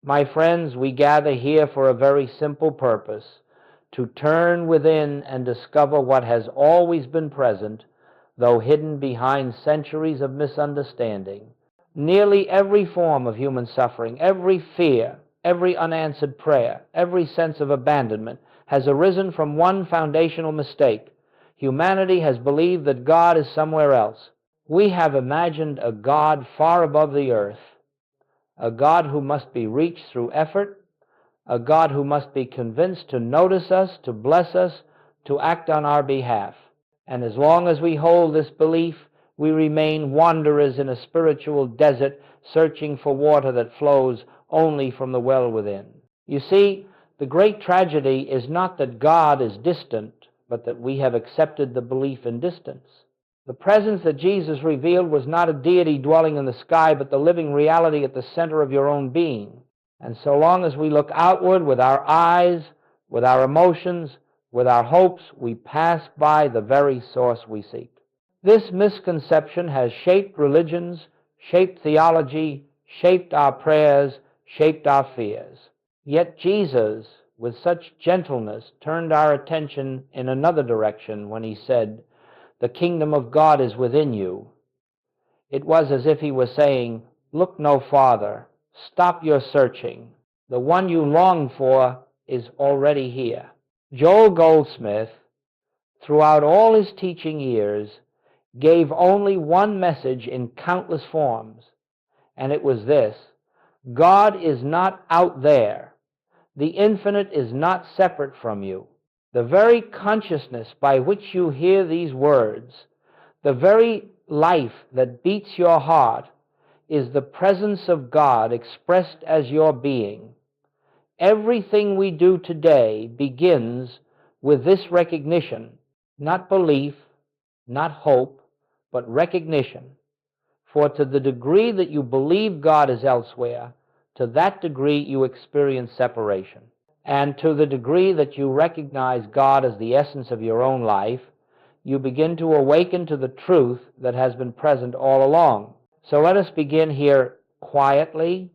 My friends, we gather here for a very simple purpose: to turn within and discover what has always been present, though hidden behind centuries of misunderstanding. Nearly every form of human suffering, every fear, every unanswered prayer, every sense of abandonment has arisen from one foundational mistake. Humanity has believed that God is somewhere else. We have imagined a God far above the earth, a God who must be reached through effort, a God who must be convinced to notice us, to bless us, to act on our behalf. And as long as we hold this belief, we remain wanderers in a spiritual desert, searching for water that flows only from the well within. You see, the great tragedy is not that God is distant, but that we have accepted the belief in distance. The presence that Jesus revealed was not a deity dwelling in the sky, but the living reality at the center of your own being. And so long as we look outward with our eyes, with our emotions, with our hopes, we pass by the very source we seek. This misconception has shaped religions, shaped theology, shaped our prayers, shaped our fears. Yet Jesus, with such gentleness, turned our attention in another direction when he said, "The kingdom of God is within you." It was as if he was saying, "Look no farther. Stop your searching. The one you long for is already here." Joel Goldsmith, throughout all his teaching years, gave only one message in countless forms, and it was this: God is not out there. The infinite is not separate from you. The very consciousness by which you hear these words, the very life that beats your heart, is the presence of God expressed as your being. Everything we do today begins with this recognition, not belief, not hope, but recognition. For to the degree that you believe God is elsewhere, to that degree you experience separation. And to the degree that you recognize God as the essence of your own life, you begin to awaken to the truth that has been present all along. So let us begin here quietly,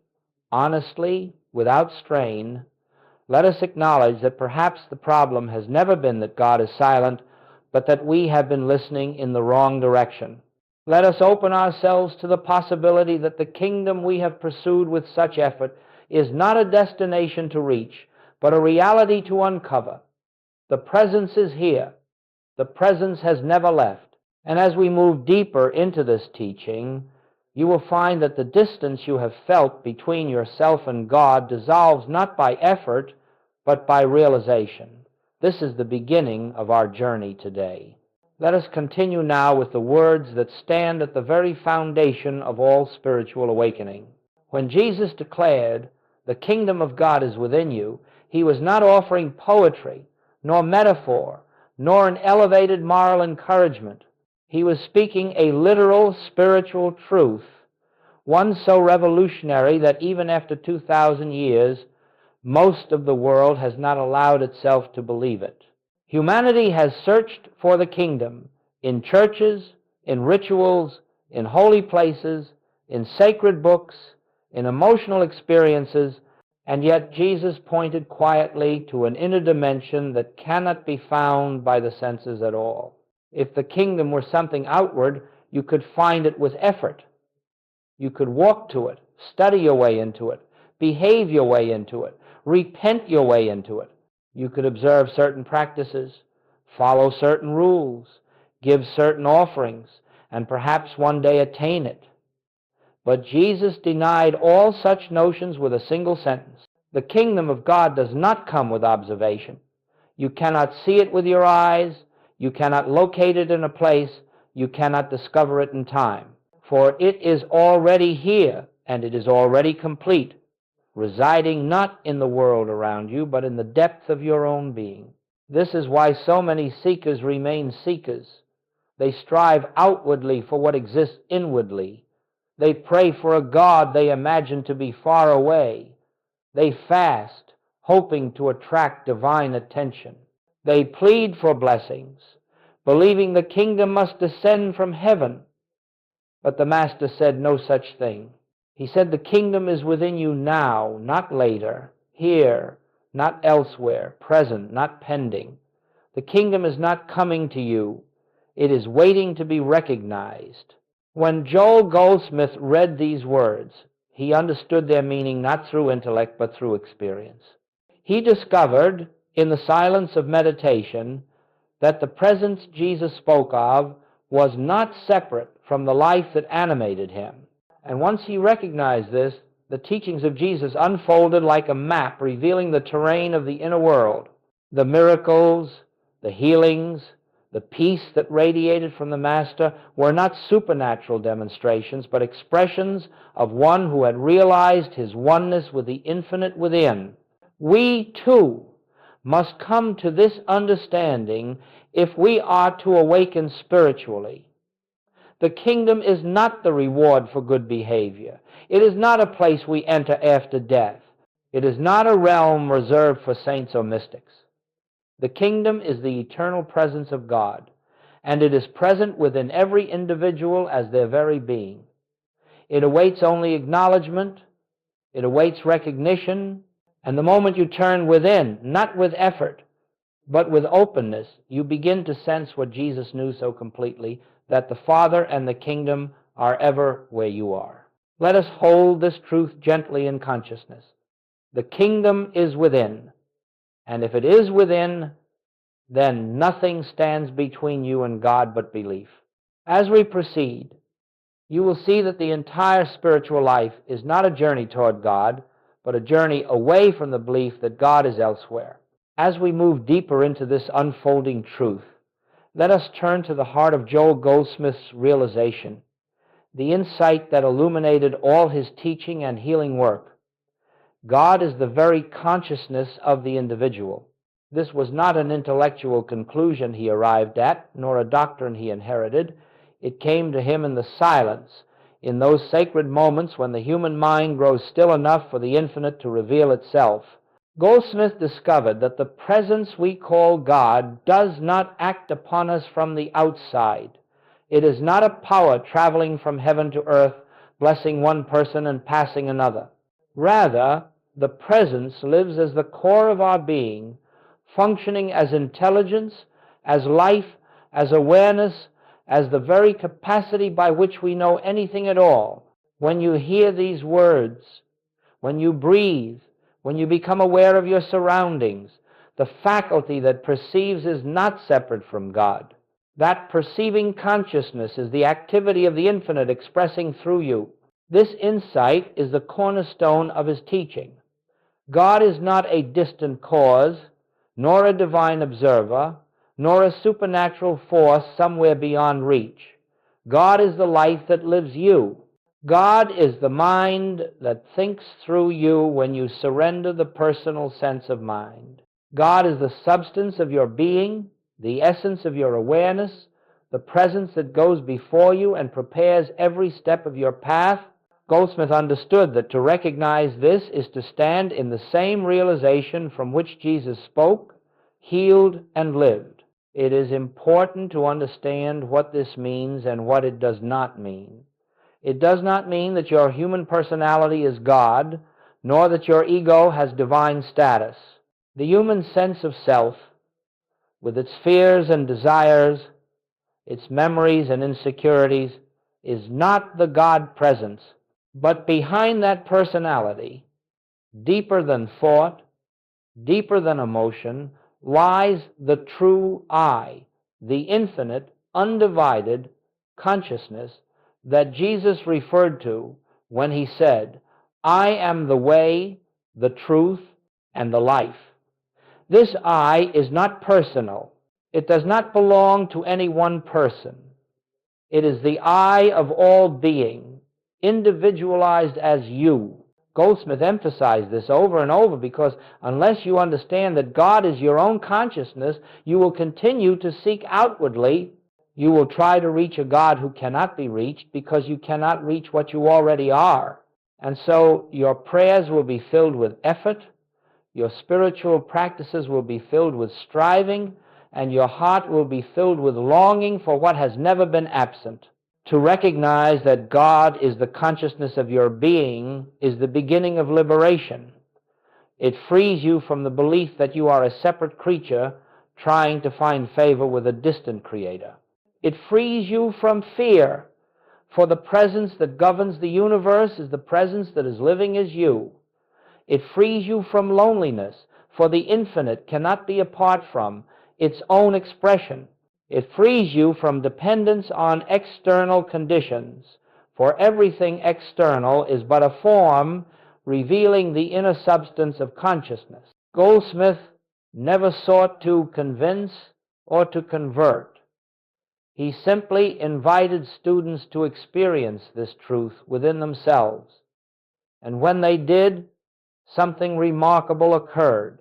honestly, without strain. Let us acknowledge that perhaps the problem has never been that God is silent, but that we have been listening in the wrong direction. Let us open ourselves to the possibility that the kingdom we have pursued with such effort is not a destination to reach, but a reality to uncover. The presence is here. The presence has never left. And as we move deeper into this teaching, you will find that the distance you have felt between yourself and God dissolves not by effort, but by realization. This is the beginning of our journey today. Let us continue now with the words that stand at the very foundation of all spiritual awakening. When Jesus declared, "The kingdom of God is within you," he was not offering poetry, nor metaphor, nor an elevated moral encouragement. He was speaking a literal spiritual truth, one so revolutionary that even after 2,000 years, most of the world has not allowed itself to believe it. Humanity has searched for the kingdom in churches, in rituals, in holy places, in sacred books, in emotional experiences, and yet Jesus pointed quietly to an inner dimension that cannot be found by the senses at all. If the kingdom were something outward, you could find it with effort. You could walk to it, study your way into it, behave your way into it, repent your way into it. You could observe certain practices, follow certain rules, give certain offerings, and perhaps one day attain it. But Jesus denied all such notions with a single sentence. The kingdom of God does not come with observation. You cannot see it with your eyes. You cannot locate it in a place. You cannot discover it in time. For it is already here, and it is already complete, residing not in the world around you, but in the depth of your own being. This is why so many seekers remain seekers. They strive outwardly for what exists inwardly. They pray for a God they imagine to be far away. They fast, hoping to attract divine attention. They plead for blessings, believing the kingdom must descend from heaven. But the Master said no such thing. He said, the kingdom is within you now, not later, here, not elsewhere, present, not pending. The kingdom is not coming to you. It is waiting to be recognized. When Joel Goldsmith read these words, he understood their meaning not through intellect but through experience. He discovered in the silence of meditation that the presence Jesus spoke of was not separate from the life that animated him. And once he recognized this, the teachings of Jesus unfolded like a map revealing the terrain of the inner world. The miracles, the healings, the peace that radiated from the Master were not supernatural demonstrations, but expressions of one who had realized his oneness with the infinite within. We, too, must come to this understanding if we are to awaken spiritually. The kingdom is not the reward for good behavior. It is not a place we enter after death. It is not a realm reserved for saints or mystics. The kingdom is the eternal presence of God, and it is present within every individual as their very being. It awaits only acknowledgement, it awaits recognition, and the moment you turn within, not with effort, but with openness, you begin to sense what Jesus knew so completely, that the Father and the kingdom are ever where you are. Let us hold this truth gently in consciousness. The kingdom is within, and if it is within, then nothing stands between you and God but belief. As we proceed, you will see that the entire spiritual life is not a journey toward God, but a journey away from the belief that God is elsewhere. As we move deeper into this unfolding truth, let us turn to the heart of Joel Goldsmith's realization, the insight that illuminated all his teaching and healing work. God is the very consciousness of the individual. This was not an intellectual conclusion he arrived at, nor a doctrine he inherited. It came to him in the silence, in those sacred moments when the human mind grows still enough for the infinite to reveal itself. Goldsmith discovered that the presence we call God does not act upon us from the outside. It is not a power traveling from heaven to earth, blessing one person and passing another. Rather, the presence lives as the core of our being, functioning as intelligence, as life, as awareness, as the very capacity by which we know anything at all. When you hear these words, when you breathe, when you become aware of your surroundings, the faculty that perceives is not separate from God. That perceiving consciousness is the activity of the infinite expressing through you. This insight is the cornerstone of his teaching. God is not a distant cause, nor a divine observer, nor a supernatural force somewhere beyond reach. God is the life that lives you. God is the mind that thinks through you when you surrender the personal sense of mind. God is the substance of your being, the essence of your awareness, the presence that goes before you and prepares every step of your path. Goldsmith understood that to recognize this is to stand in the same realization from which Jesus spoke, healed, and lived. It is important to understand what this means and what it does not mean. It does not mean that your human personality is God, nor that your ego has divine status. The human sense of self, with its fears and desires, its memories and insecurities, is not the God presence. But behind that personality, deeper than thought, deeper than emotion, lies the true I, the infinite, undivided consciousness that Jesus referred to when he said, I am the way, the truth, and the life. This I is not personal. It does not belong to any one person. It is the I of all being, individualized as you. Goldsmith emphasized this over and over because unless you understand that God is your own consciousness, you will continue to seek outwardly. You will try to reach a God who cannot be reached because you cannot reach what you already are. And so your prayers will be filled with effort, your spiritual practices will be filled with striving, and your heart will be filled with longing for what has never been absent. To recognize that God is the consciousness of your being is the beginning of liberation. It frees you from the belief that you are a separate creature trying to find favor with a distant creator. It frees you from fear, for the presence that governs the universe is the presence that is living as you. It frees you from loneliness, for the infinite cannot be apart from its own expression. It frees you from dependence on external conditions, for everything external is but a form revealing the inner substance of consciousness. Goldsmith never sought to convince or to convert. He simply invited students to experience this truth within themselves. And when they did, something remarkable occurred.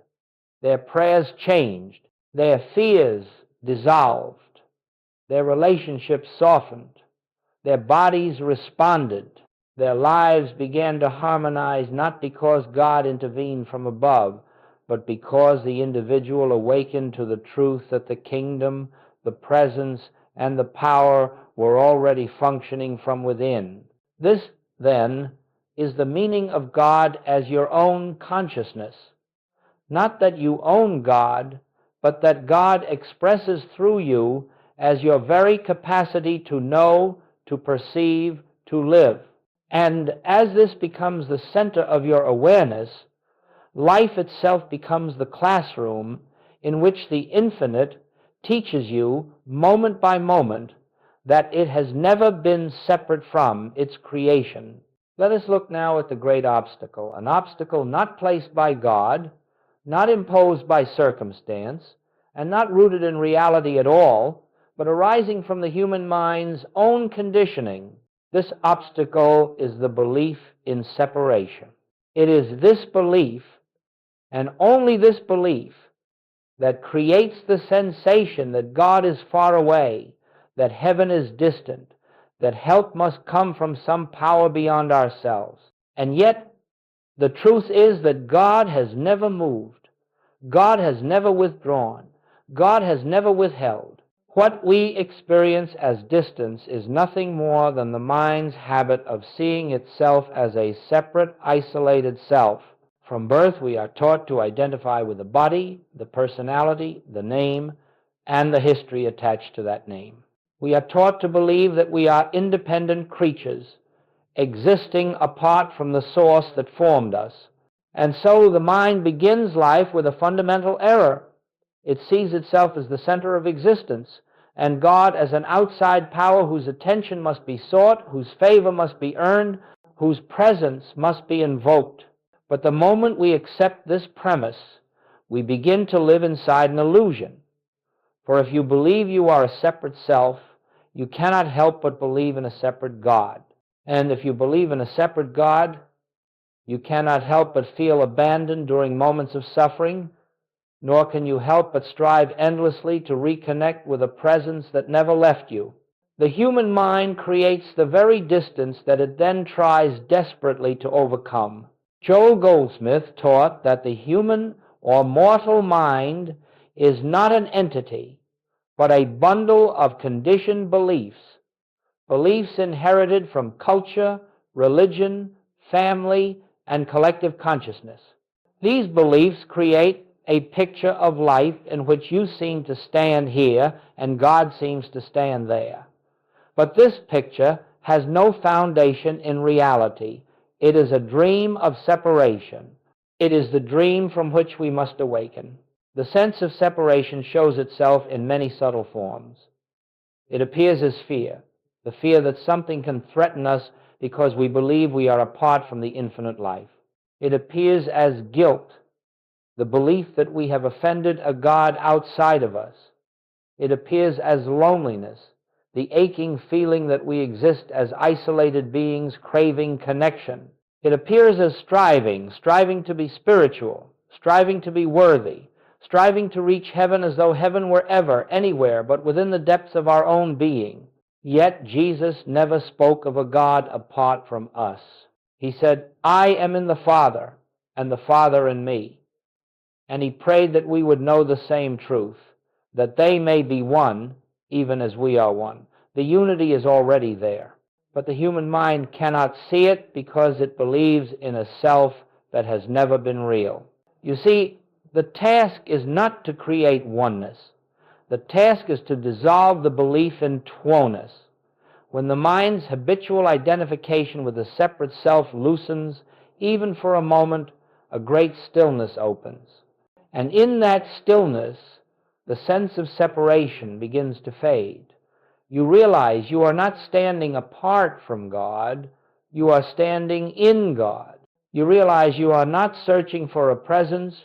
Their prayers changed, their fears dissolved, their relationships softened, their bodies responded, their lives began to harmonize, not because God intervened from above, but because the individual awakened to the truth that the kingdom, the presence, and the power were already functioning from within. This, then, is the meaning of God as your own consciousness. Not that you own God, but that God expresses through you as your very capacity to know, to perceive, to live. And as this becomes the center of your awareness, life itself becomes the classroom in which the infinite teaches you, moment by moment, that it has never been separate from its creation. Let us look now at the great obstacle, an obstacle not placed by God, not imposed by circumstance, and not rooted in reality at all, but arising from the human mind's own conditioning. This obstacle is the belief in separation. It is this belief, and only this belief, that creates the sensation that God is far away, that heaven is distant, that help must come from some power beyond ourselves. And yet, the truth is that God has never moved. God has never withdrawn. God has never withheld. What we experience as distance is nothing more than the mind's habit of seeing itself as a separate, isolated self. From birth, we are taught to identify with the body, the personality, the name, and the history attached to that name. We are taught to believe that we are independent creatures, existing apart from the source that formed us. And so the mind begins life with a fundamental error. It sees itself as the center of existence, and God as an outside power whose attention must be sought, whose favor must be earned, whose presence must be invoked. But the moment we accept this premise, we begin to live inside an illusion. For if you believe you are a separate self, you cannot help but believe in a separate God. And if you believe in a separate God, you cannot help but feel abandoned during moments of suffering, nor can you help but strive endlessly to reconnect with a presence that never left you. The human mind creates the very distance that it then tries desperately to overcome. Joel Goldsmith taught that the human or mortal mind is not an entity, but a bundle of conditioned beliefs, beliefs inherited from culture, religion, family, and collective consciousness. These beliefs create a picture of life in which you seem to stand here and God seems to stand there. But this picture has no foundation in reality. It is a dream of separation. It is the dream from which we must awaken. The sense of separation shows itself in many subtle forms. It appears as fear, the fear that something can threaten us because we believe we are apart from the infinite life. It appears as guilt, the belief that we have offended a God outside of us. It appears as loneliness, the aching feeling that we exist as isolated beings craving connection. It appears as striving to be spiritual, striving to be worthy, striving to reach heaven as though heaven were ever, anywhere, but within the depths of our own being. Yet Jesus never spoke of a God apart from us. He said, I am in the Father, and the Father in me. And he prayed that we would know the same truth, that they may be one, even as we are one. The unity is already there. But the human mind cannot see it because it believes in a self that has never been real. You see, the task is not to create oneness. The task is to dissolve the belief in twoness. When the mind's habitual identification with the separate self loosens, even for a moment, a great stillness opens. And in that stillness, the sense of separation begins to fade. You realize you are not standing apart from God, you are standing in God. You realize you are not searching for a presence,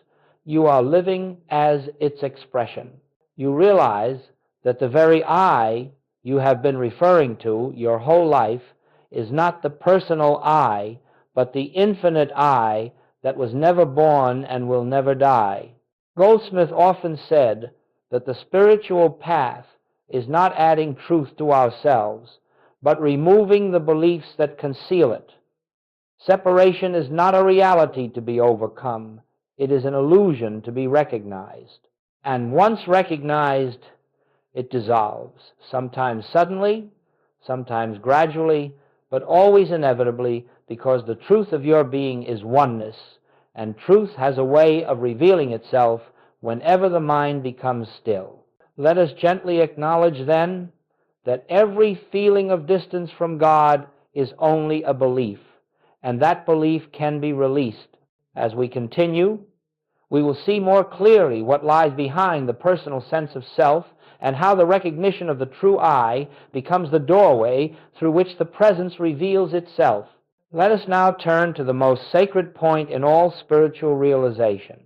you are living as its expression. You realize that the very I you have been referring to your whole life is not the personal I, but the infinite I that was never born and will never die. Goldsmith often said that the spiritual path is not adding truth to ourselves, but removing the beliefs that conceal it. Separation is not a reality to be overcome. It is an illusion to be recognized. And once recognized, it dissolves, sometimes suddenly, sometimes gradually, but always inevitably, because the truth of your being is oneness, and truth has a way of revealing itself whenever the mind becomes still. Let us gently acknowledge, then, that every feeling of distance from God is only a belief, and that belief can be released. As we continue, we will see more clearly what lies behind the personal sense of self and how the recognition of the true I becomes the doorway through which the presence reveals itself. Let us now turn to the most sacred point in all spiritual realization,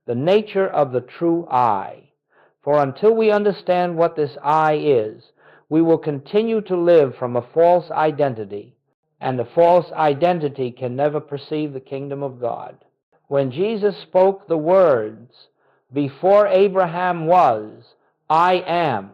the nature of the true I. For until we understand what this I is, we will continue to live from a false identity, and a false identity can never perceive the kingdom of God. When Jesus spoke the words, "Before Abraham was, I am,"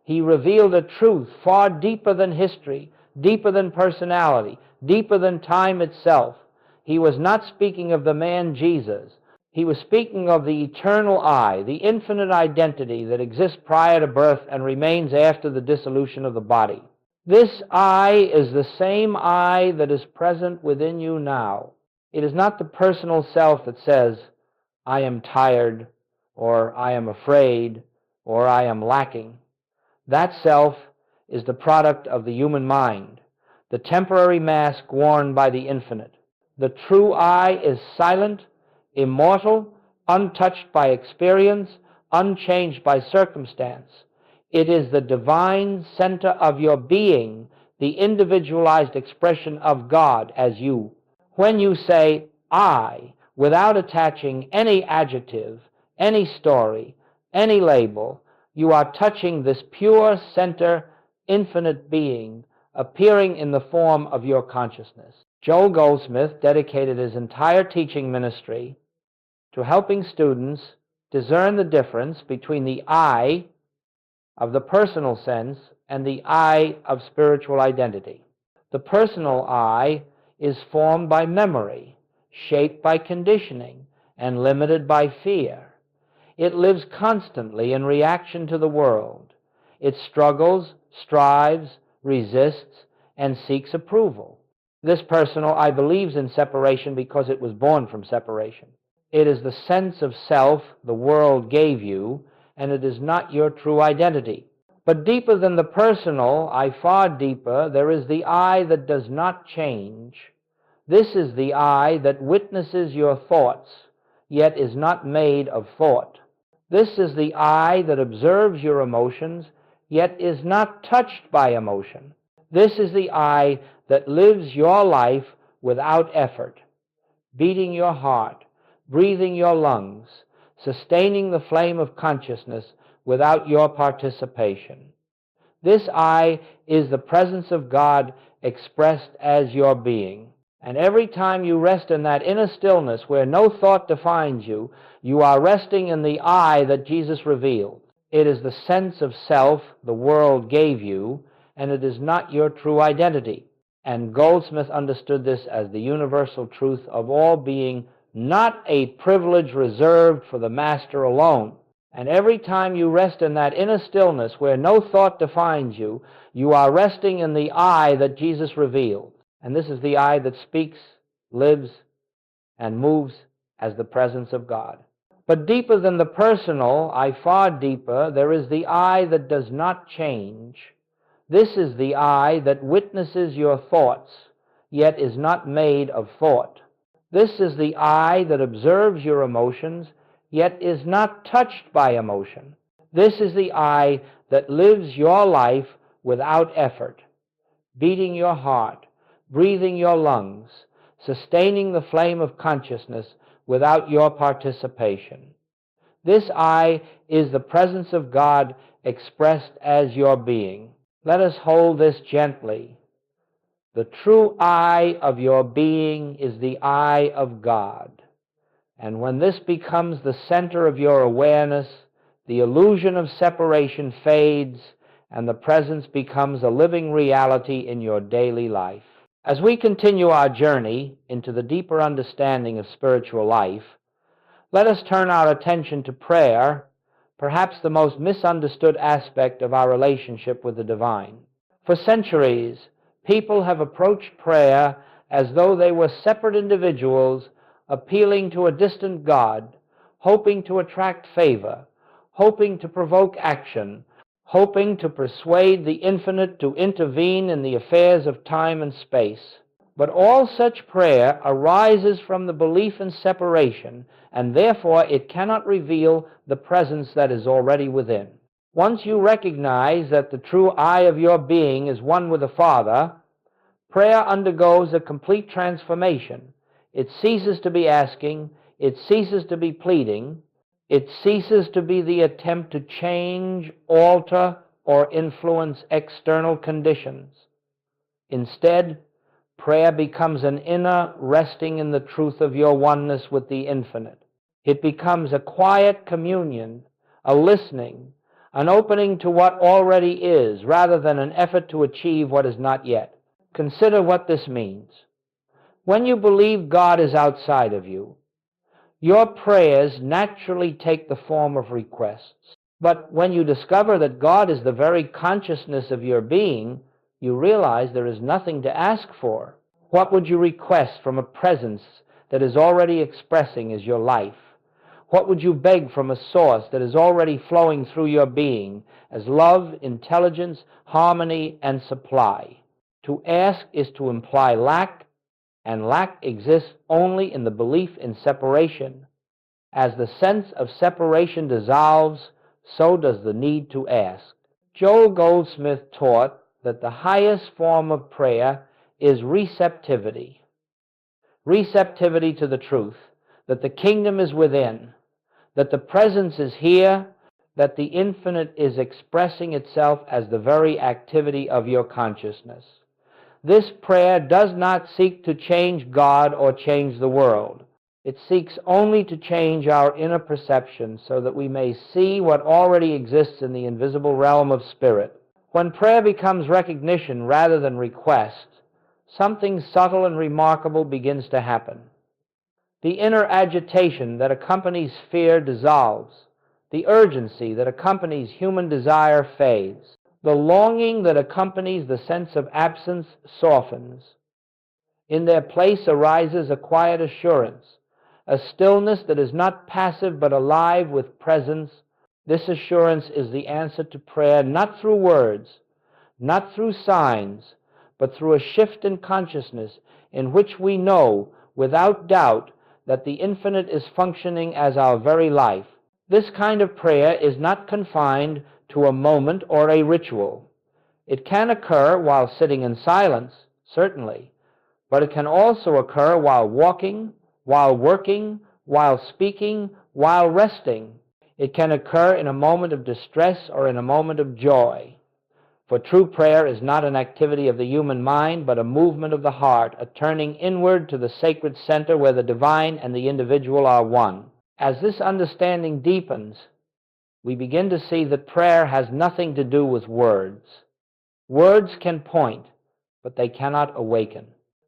he revealed a truth far deeper than history, deeper than personality, deeper than time itself. He was not speaking of the man Jesus. He was speaking of the eternal I, the infinite identity that exists prior to birth and remains after the dissolution of the body. This I is the same I that is present within you now. It is not the personal self that says, "I am tired," or "I am afraid," or "I am lacking." That self is the product of the human mind, the temporary mask worn by the infinite. The true I is silent, immortal, untouched by experience, unchanged by circumstance. It is the divine center of your being, the individualized expression of God as you. When you say I, without attaching any adjective, any story, any label, you are touching this pure center, infinite being, appearing in the form of your consciousness. Joel Goldsmith dedicated his entire teaching ministry to helping students discern the difference between the I of the personal sense and the I of spiritual identity. The personal I is formed by memory, shaped by conditioning, and limited by fear. It lives constantly in reaction to the world. It struggles, strives, resists, and seeks approval. This personal I believes in separation because it was born from separation. It is the sense of self the world gave you, and it is not your true identity. But deeper than the personal I, far deeper, there is the I that does not change. This is the I that witnesses your thoughts, yet is not made of thought. This is the I that observes your emotions, yet is not touched by emotion. This is the I that lives your life without effort, beating your heart, breathing your lungs, sustaining the flame of consciousness without your participation. This I is the presence of God expressed as your being. And every time you rest in that inner stillness where no thought defines you, you are resting in the I that Jesus revealed. It is the sense of self the world gave you, and it is not your true identity. And Goldsmith understood this as the universal truth of all being, not a privilege reserved for the master alone. And every time you rest in that inner stillness where no thought defines you, you are resting in the I that Jesus revealed. And this is the I that speaks, lives, and moves as the presence of God. But deeper than the personal, far deeper, there is the I that does not change. This is the I that witnesses your thoughts, yet is not made of thought. This is the I that observes your emotions, yet is not touched by emotion. This is the I that lives your life without effort, beating your heart, breathing your lungs, sustaining the flame of consciousness without your participation. This I is the presence of God expressed as your being. Let us hold this gently. The true I of your being is the I of God. And when this becomes the center of your awareness, the illusion of separation fades, and the presence becomes a living reality in your daily life. As we continue our journey into the deeper understanding of spiritual life, let us turn our attention to prayer, perhaps the most misunderstood aspect of our relationship with the divine. For centuries, people have approached prayer as though they were separate individuals appealing to a distant God, hoping to attract favor, hoping to provoke action, hoping to persuade the infinite to intervene in the affairs of time and space. But all such prayer arises from the belief in separation, and therefore it cannot reveal the presence that is already within. Once you recognize that the true I of your being is one with the Father, prayer undergoes a complete transformation. It ceases to be asking, it ceases to be pleading, it ceases to be the attempt to change, alter, or influence external conditions. Instead, prayer becomes an inner resting in the truth of your oneness with the infinite. It becomes a quiet communion, a listening, an opening to what already is, rather than an effort to achieve what is not yet. Consider what this means. When you believe God is outside of you, your prayers naturally take the form of requests. But when you discover that God is the very consciousness of your being, you realize there is nothing to ask for. What would you request from a presence that is already expressing as your life? What would you beg from a source that is already flowing through your being as love, intelligence, harmony, and supply? To ask is to imply lack, and lack exists only in the belief in separation. As the sense of separation dissolves, so does the need to ask. Joel Goldsmith taught that the highest form of prayer is receptivity. Receptivity to the truth, that the kingdom is within, that the presence is here, that the infinite is expressing itself as the very activity of your consciousness. This prayer does not seek to change God or change the world. It seeks only to change our inner perception so that we may see what already exists in the invisible realm of spirit. When prayer becomes recognition rather than request, something subtle and remarkable begins to happen. The inner agitation that accompanies fear dissolves. The urgency that accompanies human desire fades. The longing that accompanies the sense of absence softens. In their place arises a quiet assurance, a stillness that is not passive but alive with presence. This assurance is the answer to prayer, not through words, not through signs, but through a shift in consciousness in which we know, without doubt, that the infinite is functioning as our very life. This kind of prayer is not confined to a moment or a ritual. It can occur while sitting in silence, certainly, but it can also occur while walking, while working, while speaking, while resting. It can occur in a moment of distress or in a moment of joy. For true prayer is not an activity of the human mind, but a movement of the heart, a turning inward to the sacred center where the divine and the individual are one. As this understanding deepens, we begin to see that prayer has nothing to do with words. Words can point, but they cannot awaken.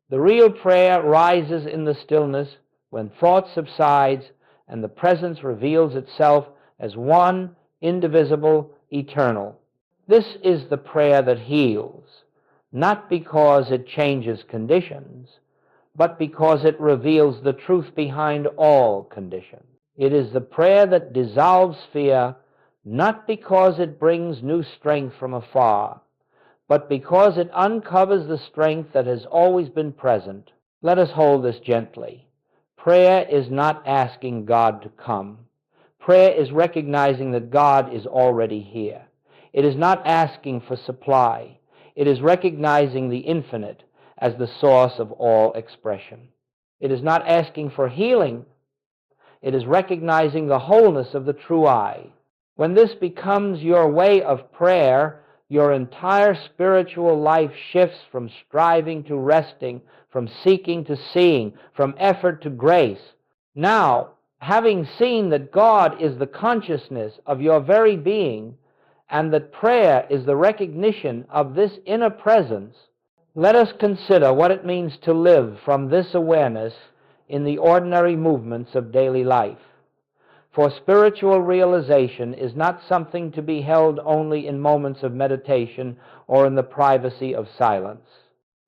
The real prayer rises in the stillness when thought subsides and the presence reveals itself as one, indivisible, eternal. This is the prayer that heals, not because it changes conditions, but because it reveals the truth behind all conditions. It is the prayer that dissolves fear, not because it brings new strength from afar, but because it uncovers the strength that has always been present. Let us hold this gently. Prayer is not asking God to come. Prayer is recognizing that God is already here. It is not asking for supply. It is recognizing the infinite as the source of all expression. It is not asking for healing. It is recognizing the wholeness of the true I. When this becomes your way of prayer, your entire spiritual life shifts from striving to resting, from seeking to seeing, from effort to grace. Now, having seen that God is the consciousness of your very being, and that prayer is the recognition of this inner presence, let us consider what it means to live from this awareness in the ordinary movements of daily life. For spiritual realization is not something to be held only in moments of meditation or in the privacy of silence.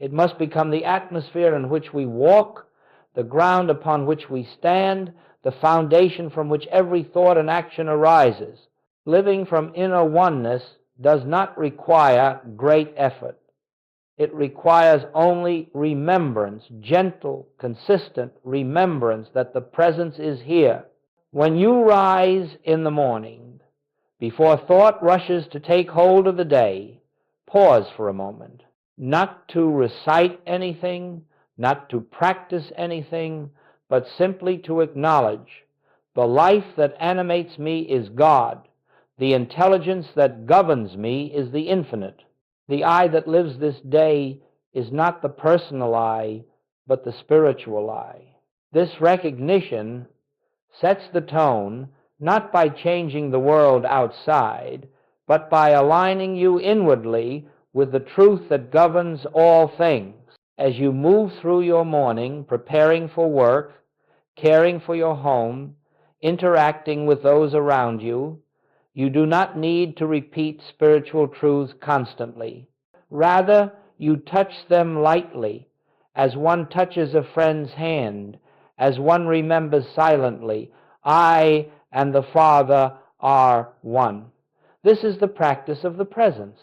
It must become the atmosphere in which we walk, the ground upon which we stand, the foundation from which every thought and action arises. Living from inner oneness does not require great effort. It requires only remembrance, gentle, consistent remembrance that the presence is here. When you rise in the morning, before thought rushes to take hold of the day, pause for a moment, not to recite anything, not to practice anything, but simply to acknowledge the life that animates me is God. The intelligence that governs me is the infinite. The I that lives this day is not the personal I, but the spiritual I. This recognition sets the tone not by changing the world outside, but by aligning you inwardly with the truth that governs all things. As you move through your morning, preparing for work, caring for your home, interacting with those around you, you do not need to repeat spiritual truths constantly. Rather, you touch them lightly, as one touches a friend's hand, as one remembers silently, I and the Father are one. This is the practice of the presence.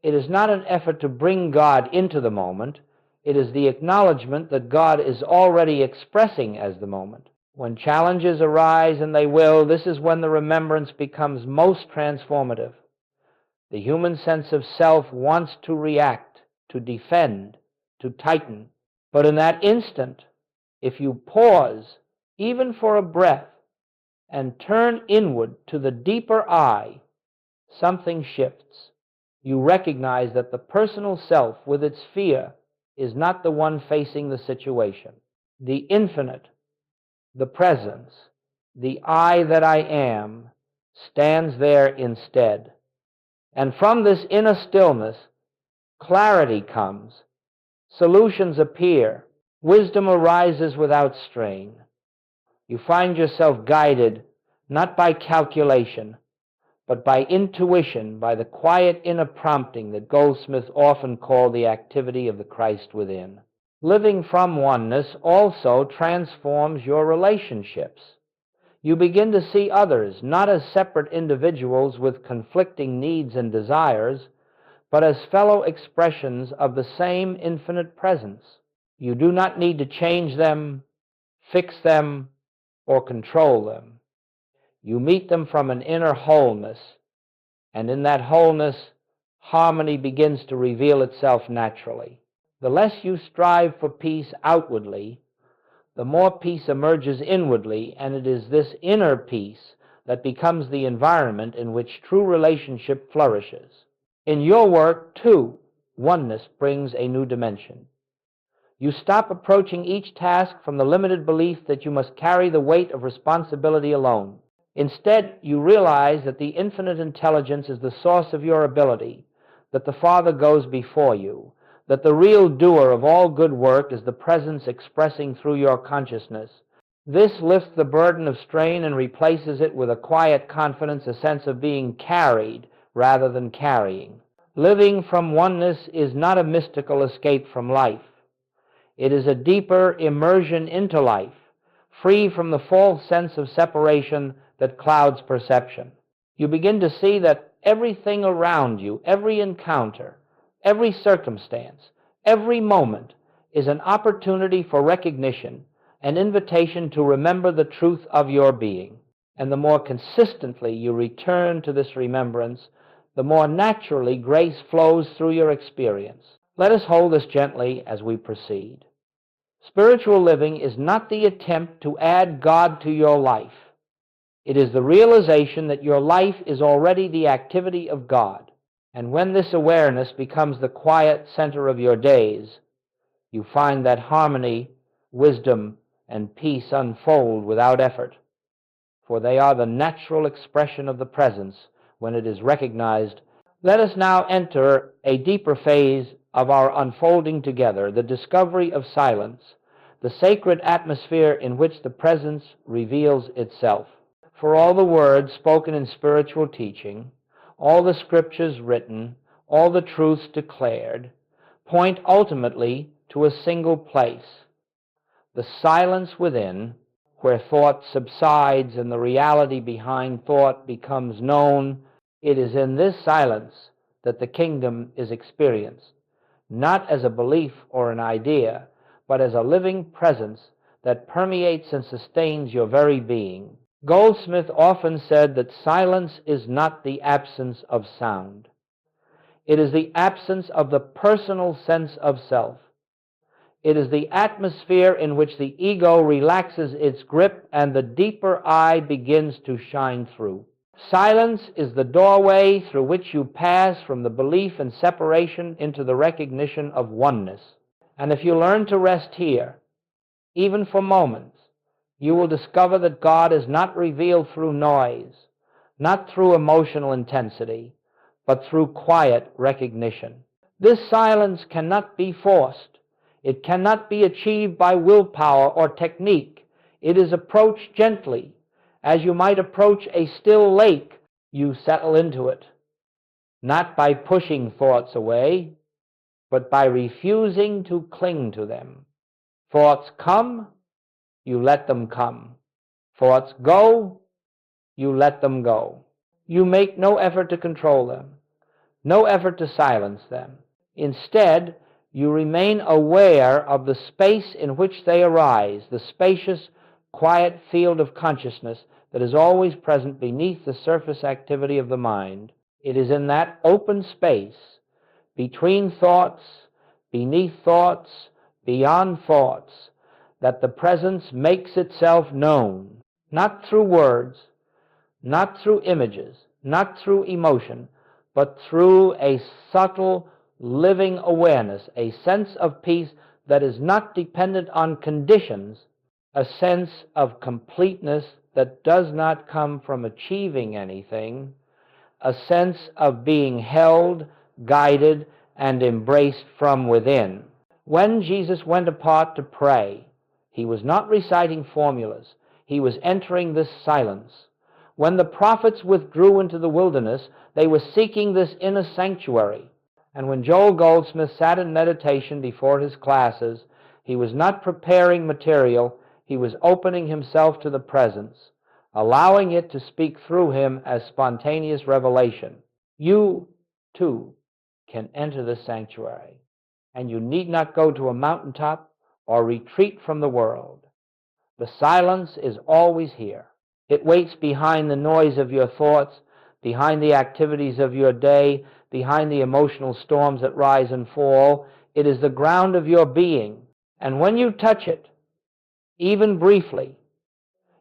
It is not an effort to bring God into the moment. It is the acknowledgement that God is already expressing as the moment. When challenges arise, and they will, this is when the remembrance becomes most transformative. The human sense of self wants to react, to defend, to tighten. But in that instant, if you pause, even for a breath, and turn inward to the deeper I, something shifts. You recognize that the personal self with its fear is not the one facing the situation. The infinite, the presence, the I that I am, stands there instead. And from this inner stillness, clarity comes, solutions appear, wisdom arises without strain. You find yourself guided not by calculation, but by intuition, by the quiet inner prompting that Goldsmith often called the activity of the Christ within. Living from oneness also transforms your relationships. You begin to see others not as separate individuals with conflicting needs and desires, but as fellow expressions of the same infinite presence. You do not need to change them, fix them, or control them. You meet them from an inner wholeness, and in that wholeness, harmony begins to reveal itself naturally. The less you strive for peace outwardly, the more peace emerges inwardly, and it is this inner peace that becomes the environment in which true relationship flourishes. In your work, too, oneness brings a new dimension. You stop approaching each task from the limited belief that you must carry the weight of responsibility alone. Instead, you realize that the infinite intelligence is the source of your ability, that the Father goes before you, that the real doer of all good work is the presence expressing through your consciousness. This lifts the burden of strain and replaces it with a quiet confidence, a sense of being carried rather than carrying. Living from oneness is not a mystical escape from life. It is a deeper immersion into life, free from the false sense of separation that clouds perception. You begin to see that everything around you, every encounter, every circumstance, every moment is an opportunity for recognition, an invitation to remember the truth of your being. And the more consistently you return to this remembrance, the more naturally grace flows through your experience. Let us hold this gently as we proceed. Spiritual living is not the attempt to add God to your life. It is the realization that your life is already the activity of God. And when this awareness becomes the quiet center of your days, you find that harmony, wisdom, and peace unfold without effort, for they are the natural expression of the presence when it is recognized. Let us now enter a deeper phase of our unfolding together, the discovery of silence, the sacred atmosphere in which the presence reveals itself. For all the words spoken in spiritual teaching, all the scriptures written, all the truths declared, point ultimately to a single place, the silence within, where thought subsides and the reality behind thought becomes known. It is in this silence that the kingdom is experienced, not as a belief or an idea, but as a living presence that permeates and sustains your very being. Goldsmith often said that silence is not the absence of sound. It is the absence of the personal sense of self. It is the atmosphere in which the ego relaxes its grip and the deeper I begins to shine through. Silence is the doorway through which you pass from the belief in separation into the recognition of oneness. And if you learn to rest here, even for moments, you will discover that God is not revealed through noise, not through emotional intensity, but through quiet recognition. This silence cannot be forced. It cannot be achieved by willpower or technique. It is approached gently. As you might approach a still lake, you settle into it, not by pushing thoughts away, but by refusing to cling to them. Thoughts come, you let them come. Thoughts go, you let them go. You make no effort to control them, no effort to silence them. Instead, you remain aware of the space in which they arise, the spacious, quiet field of consciousness that is always present beneath the surface activity of the mind. It is in that open space, between thoughts, beneath thoughts, beyond thoughts, that the presence makes itself known, not through words, not through images, not through emotion, but through a subtle, living awareness, a sense of peace that is not dependent on conditions, a sense of completeness that does not come from achieving anything, a sense of being held, guided, and embraced from within. When Jesus went apart to pray, he was not reciting formulas. He was entering this silence. When the prophets withdrew into the wilderness, they were seeking this inner sanctuary. And when Joel Goldsmith sat in meditation before his classes, he was not preparing material, he was opening himself to the presence, allowing it to speak through him as spontaneous revelation. You, too, can enter this sanctuary, and you need not go to a mountaintop or retreat from the world. The silence is always here. It waits behind the noise of your thoughts, behind the activities of your day, behind the emotional storms that rise and fall. It is the ground of your being. And when you touch it, even briefly,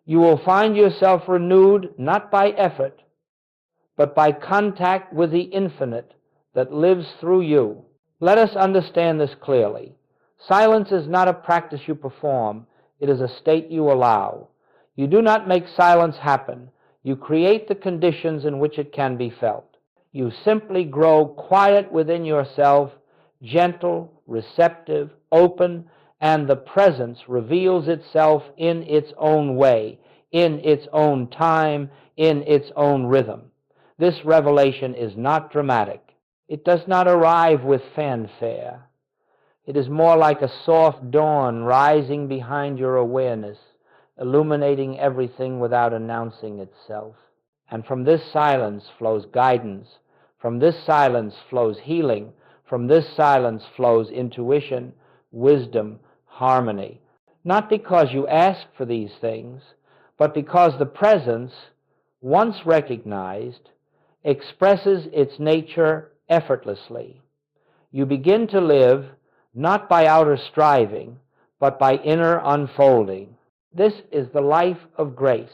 you will find yourself renewed not by effort, but by contact with the infinite that lives through you. Let us understand this clearly. Silence is not a practice you perform. It is a state you allow. You do not make silence happen. You create the conditions in which it can be felt. You simply grow quiet within yourself, gentle, receptive, open, and the presence reveals itself in its own way, in its own time, in its own rhythm. This revelation is not dramatic. It does not arrive with fanfare. It is more like a soft dawn rising behind your awareness, illuminating everything without announcing itself. And from this silence flows guidance. From this silence flows healing. From this silence flows intuition, wisdom, harmony. Not because you ask for these things, but because the presence, once recognized, expresses its nature effortlessly. You begin to live not by outer striving, but by inner unfolding. This is the life of grace.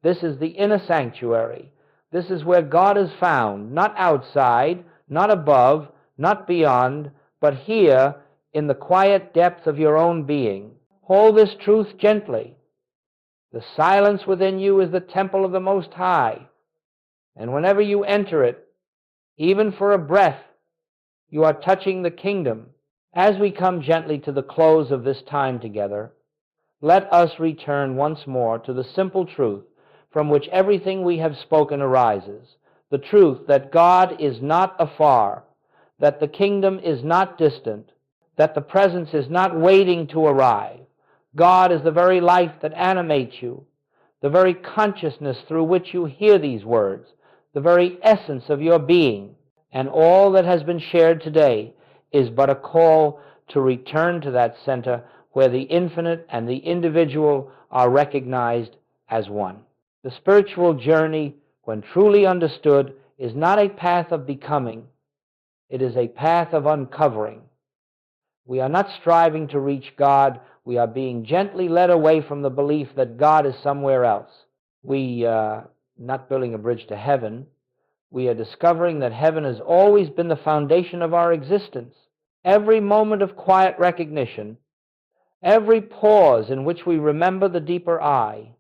This is the inner sanctuary. This is where God is found, not outside, not above, not beyond, but here in the quiet depth of your own being. Hold this truth gently. The silence within you is the temple of the Most High, and whenever you enter it, even for a breath, you are touching the kingdom. As we come gently to the close of this time together, let us return once more to the simple truth from which everything we have spoken arises, the truth that God is not afar, that the kingdom is not distant, that the presence is not waiting to arrive. God is the very life that animates you, the very consciousness through which you hear these words, the very essence of your being, and all that has been shared today is but a call to return to that center where the infinite and the individual are recognized as one. The spiritual journey, when truly understood, is not a path of becoming. It is a path of uncovering. We are not striving to reach God. We are being gently led away from the belief that God is somewhere else. We are not building a bridge to heaven. We are discovering that heaven has always been the foundation of our existence. Every moment of quiet recognition, every pause in which we remember the deeper I,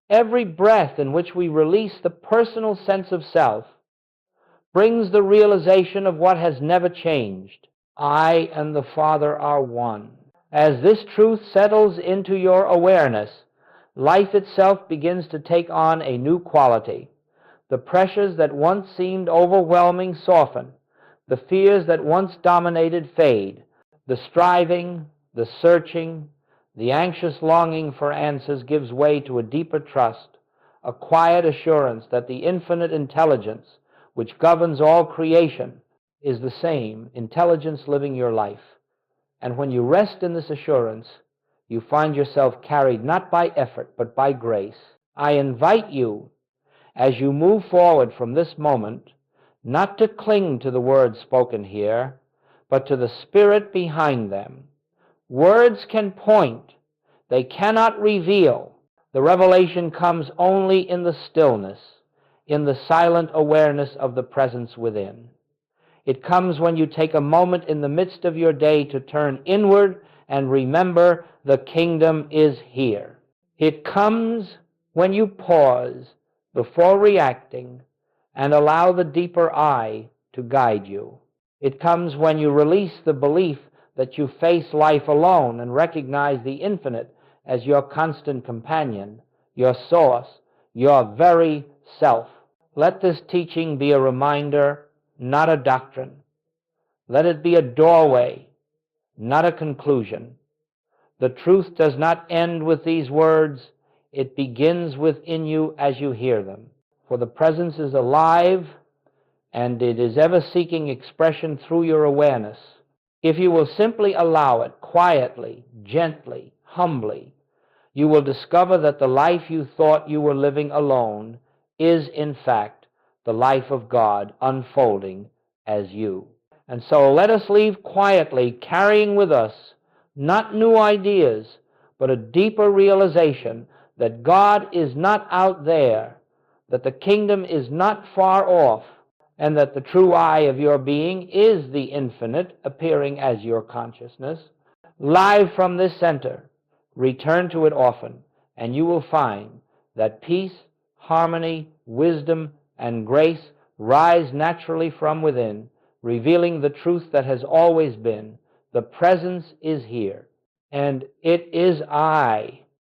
every breath in which we release the personal sense of self, brings the realization of what has never changed. I and the Father are one. As this truth settles into your awareness, life itself begins to take on a new quality. The pressures that once seemed overwhelming soften. The fears that once dominated fade. The striving, the searching, the anxious longing for answers gives way to a deeper trust, a quiet assurance that the infinite intelligence which governs all creation is the same intelligence living your life. And when you rest in this assurance, you find yourself carried not by effort but by grace. I invite you, as you move forward from this moment, not to cling to the words spoken here, but to the spirit behind them. Words can point, they cannot reveal. The revelation comes only in the stillness, in the silent awareness of the presence within. It comes when you take a moment in the midst of your day to turn inward and remember the kingdom is here. It comes when you pause before reacting and allow the deeper I to guide you. It comes when you release the belief that you face life alone and recognize the infinite as your constant companion, your source, your very self. Let this teaching be a reminder, not a doctrine. Let it be a doorway, not a conclusion. The truth does not end with these words. It begins within you as you hear them. For the presence is alive, and it is ever seeking expression through your awareness. If you will simply allow it quietly, gently, humbly, you will discover that the life you thought you were living alone is, in fact, the life of God unfolding as you. And so let us leave quietly, carrying with us not new ideas, but a deeper realization that God is not out there, that the kingdom is not far off, and that the true I of your being is the infinite appearing as your consciousness. Live from this center, return to it often, and you will find that peace, harmony, wisdom, and grace rise naturally from within, revealing the truth that has always been. The presence is here. And it is I